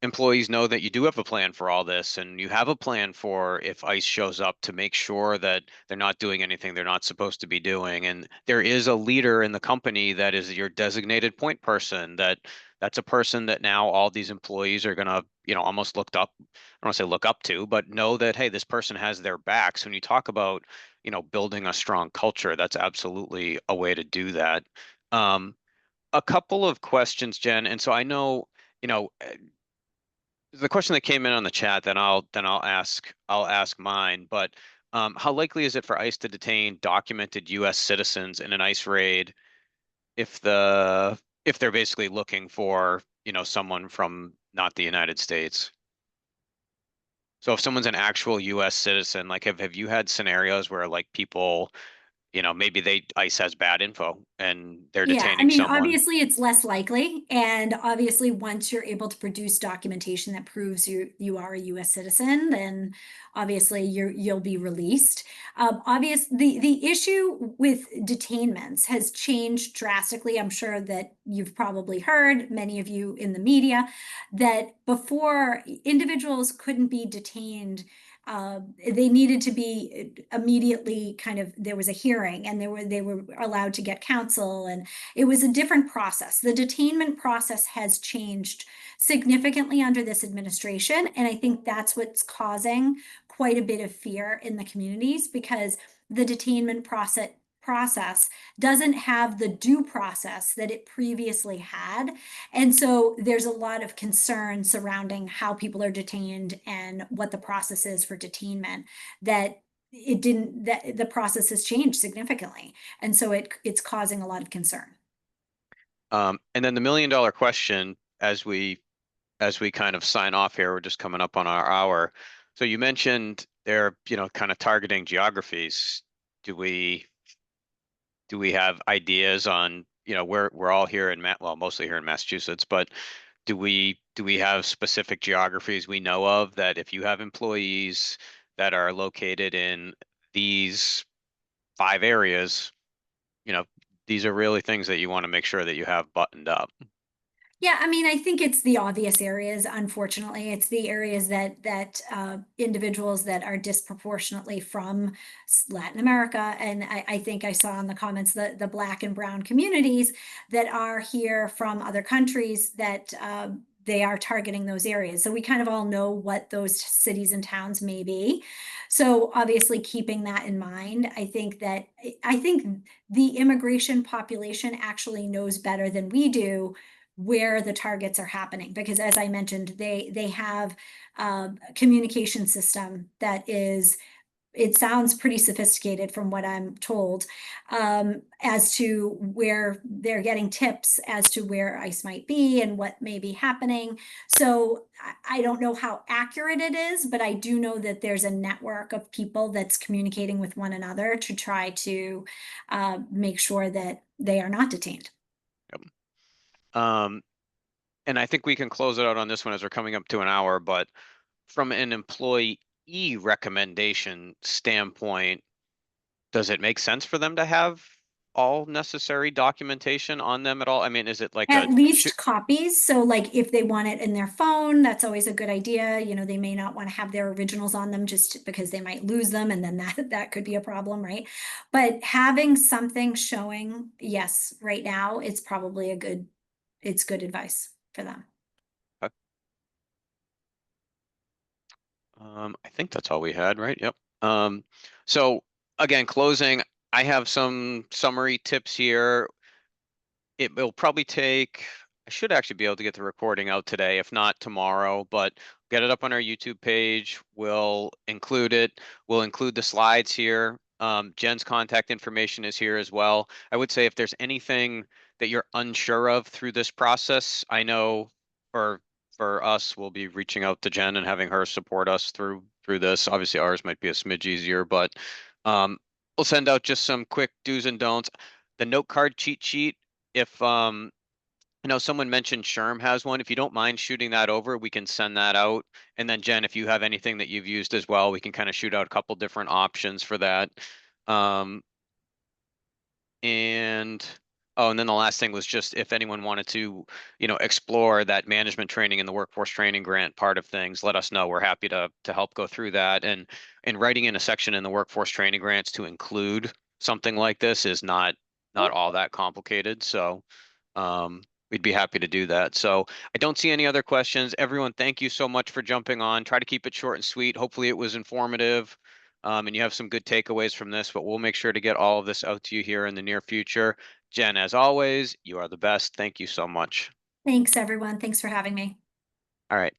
employees know that you do have a plan for all this and you have a plan for if ICE shows up to make sure that they're not doing anything they're not supposed to be doing. And there is a leader in the company that is your designated point person that's a person that now all these employees are going to, almost looked up, I don't want to say look up to, but know that, hey, this person has their backs. When you talk about, building a strong culture, that's absolutely a way to do that. Um, a couple of questions, Jen. And so I know, you know, the question that came in on the chat, then I'll ask mine. But how likely is it for ICE to detain documented U.S. citizens in an ICE raid if if they're basically looking for, someone from not the United States? So if someone's an actual U.S. citizen, like have you had scenarios where like people maybe ICE has bad info and they're Yeah, I detaining mean, someone. obviously it's less likely. And obviously, once you're able to produce documentation that proves you are a US citizen, then obviously you'll be released. The issue with detainments has changed drastically. I'm sure that you've probably heard, many of you in the media, that before individuals couldn't be detained. They needed to be immediately kind of, there was a hearing and they were allowed to get counsel, and it was a different process. The detainment process has changed significantly under this administration, and I think that's what's causing quite a bit of fear in the communities, because the detainment process doesn't have the due process that it previously had. And so there's a lot of concern surrounding how people are detained and what the process is for detainment, that the process has changed significantly. And so it's causing a lot of concern. And then the $1 million question, as we kind of sign off here, we're just coming up on our hour. So you mentioned they're, kind of targeting geographies. Do we do we have ideas on, we're all here in well, mostly here in Massachusetts, but do we have specific geographies we know of that if you have employees that are located in these 5 areas, you know, these are really things that you want to make sure that you have buttoned up. Yeah, I mean, I think it's the obvious areas. Unfortunately, it's the areas that individuals that are disproportionately from Latin America, and I think I saw in the comments the Black and Brown communities that are here from other countries, that they are targeting those areas. So we kind of all know what those cities and towns may be. So obviously, keeping that in mind, I think the immigration population actually knows better than we do where the targets are happening, because as I mentioned, they have a communication system that is, it sounds pretty sophisticated from what I'm told, as to where they're getting tips as to where ICE might be and what may be happening. So I don't know how accurate it is, but I do know that there's a network of people that's communicating with one another to try to make sure that they are not detained. Yep. Um, and I think we can close it out on this one as we're coming up to an hour, but from an employee recommendation standpoint, does it make sense for them to have all necessary documentation on them at all? I mean, is it like At should, least copies. So like if they want it in their phone, that's always a good idea. They may not want to have their originals on them just because they might lose them, and then that could be a problem, right? But having something showing, yes, right now it's good advice for them. uh, I think that's all we had, right? Yep. So again, closing, I have some summary tips here. It will probably take, I should actually be able to get the recording out today, if not tomorrow, but get it up on our YouTube page. We'll include it. We'll include the slides here. Jen's contact information is here as well. I would say if there's anything that you're unsure of through this process, I know for for us, we'll be reaching out to Jen and having her support us through this. Obviously, ours might be a smidge easier, but um, we'll send out just some quick do's and don'ts. The note card cheat sheet, if I know someone mentioned Sherm has one. If you don't mind shooting that over, we can send that out. And then Jen, if you have anything that you've used as well, we can kind of shoot out a couple different options for that. Um, and oh, and then the last thing was just if anyone wanted to, explore that management training and the workforce training grant part of things, let us know. We're happy to help go through that. And writing in a section in the workforce training grants to include something like this is not all that complicated. So we'd be happy to do that. So I don't see any other questions. Everyone, thank you so much for jumping on. Try to keep it short and sweet. Hopefully it was informative, and you have some good takeaways from this, but we'll make sure to get all of this out to you here in the near future. Jen, as always, you are the best. Thank you so much. Thanks, everyone. Thanks for having me. All right.